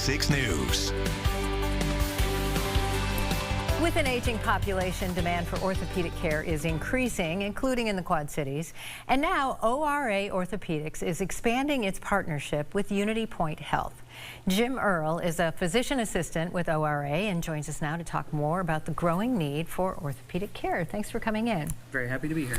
KWQC News. With an aging population, demand for orthopedic care is increasing, including in the Quad Cities. And now ORA Orthopedics is expanding its partnership with Unity Point Health. Jim Earle is a physician assistant with ORA and joins us now to talk more about the growing need for orthopedic care. Thanks for coming in. Very happy to be here.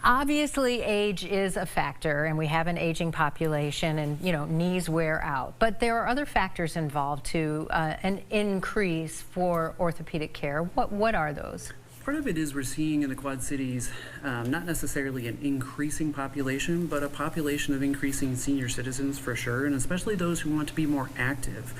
Obviously, age is a factor, and we have an aging population, and knees wear out. But there are other factors involved to an increase for orthopedic care. What are those? Part of it is we're seeing in the Quad Cities not necessarily an increasing population, but a population of increasing senior citizens for sure, and especially those who want to be more active.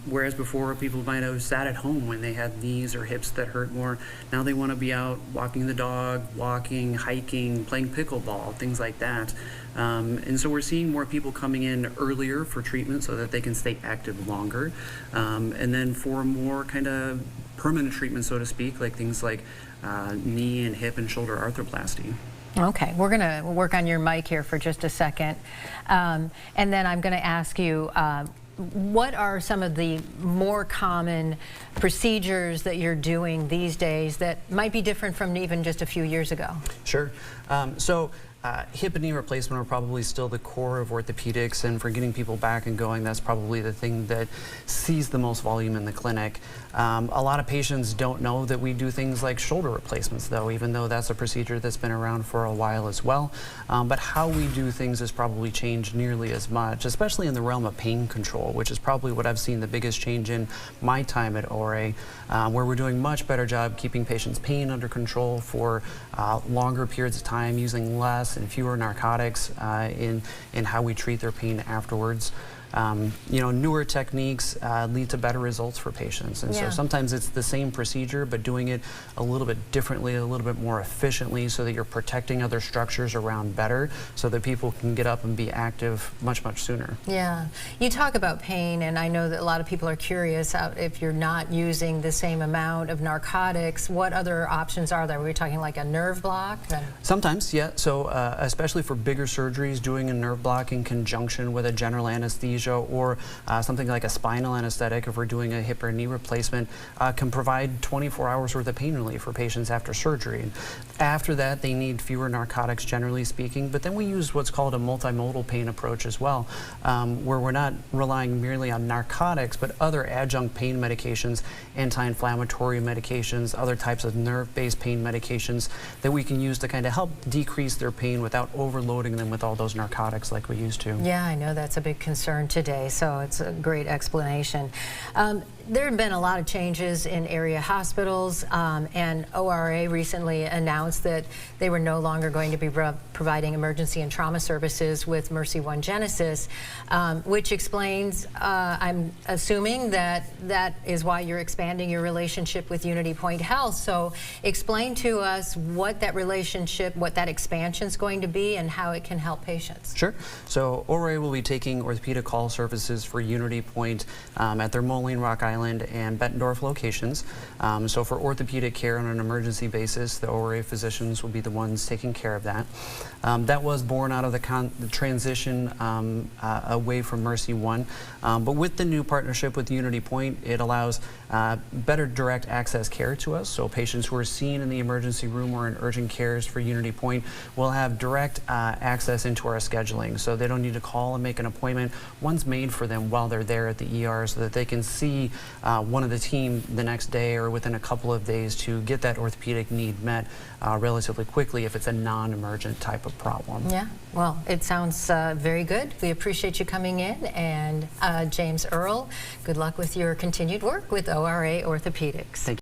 Whereas before people might have sat at home when they had knees or hips that hurt more, now they want to be out walking the dog, walking, hiking, playing pickleball, things like that. And so we're seeing more people coming in earlier for treatment so that they can stay active longer. And then for more kind of permanent treatment, so to speak, like things like knee and hip and shoulder arthroplasty. Okay, we're going to work on your mic here for just a second. And then I'm going to ask you, what are some of the more common procedures that you're doing these days that might be different from even just a few years ago? Sure. Hip and knee replacement are probably still the core of orthopedics, and for getting people back and going, that's probably the thing that sees the most volume in the clinic. A lot of patients don't know that we do things like shoulder replacements, though, even though that's a procedure that's been around for a while as well. But how we do things has probably changed nearly as much, especially in the realm of pain control, which is probably what I've seen the biggest change in my time at ORA, where we're doing much better job keeping patients' pain under control for longer periods of time, using less and fewer narcotics in how we treat their pain afterwards. Newer techniques lead to better results for patients, and so sometimes it's the same procedure but doing it a little bit differently, a little bit more efficiently, so that you're protecting other structures around better, so that people can get up and be active much sooner. Yeah, you talk about pain, and I know that a lot of people are curious if you're not using the same amount of narcotics, what other options are there? Were we talking like a nerve block? Sometimes, yeah. So especially for bigger surgeries, doing a nerve block in conjunction with a general anesthesia or something like a spinal anesthetic, if we're doing a hip or knee replacement, can provide 24 hours worth of pain relief for patients after surgery. After that, they need fewer narcotics, generally speaking, but then we use what's called a multimodal pain approach as well, where we're not relying merely on narcotics, but other adjunct pain medications, anti-inflammatory medications, other types of nerve-based pain medications that we can use to kind of help decrease their pain without overloading them with all those narcotics like we used to. Yeah, I know that's a big concern today, so it's a great explanation. There have been a lot of changes in area hospitals, and ORA recently announced that they were no longer going to be providing emergency and trauma services with Mercy One Genesis, which explains, I'm assuming that is why you're expanding your relationship with Unity Point Health. So explain to us what that relationship, what that expansion is going to be, and how it can help patients. Sure. So ORA will be taking orthopedic call services for Unity Point at their Moline, Rock Island, and Bettendorf locations. So for orthopedic care on an emergency basis, the ORA physicians will be the ones taking care of that. That was born out of the transition away from Mercy One. But with the new partnership with Unity Point, it allows better direct access care to us. So patients who are seen in the emergency room or in urgent cares for Unity Point will have direct access into our scheduling. So they don't need to call and make an appointment. One's made for them while they're there at the ER, so that they can see one of the team the next day or within a couple of days to get that orthopedic need met relatively quickly if it's a non-emergent type of problem. Yeah, well, it sounds very good. We appreciate you coming in, and James Earle, good luck with your continued work with ORA Orthopedics. Thank you.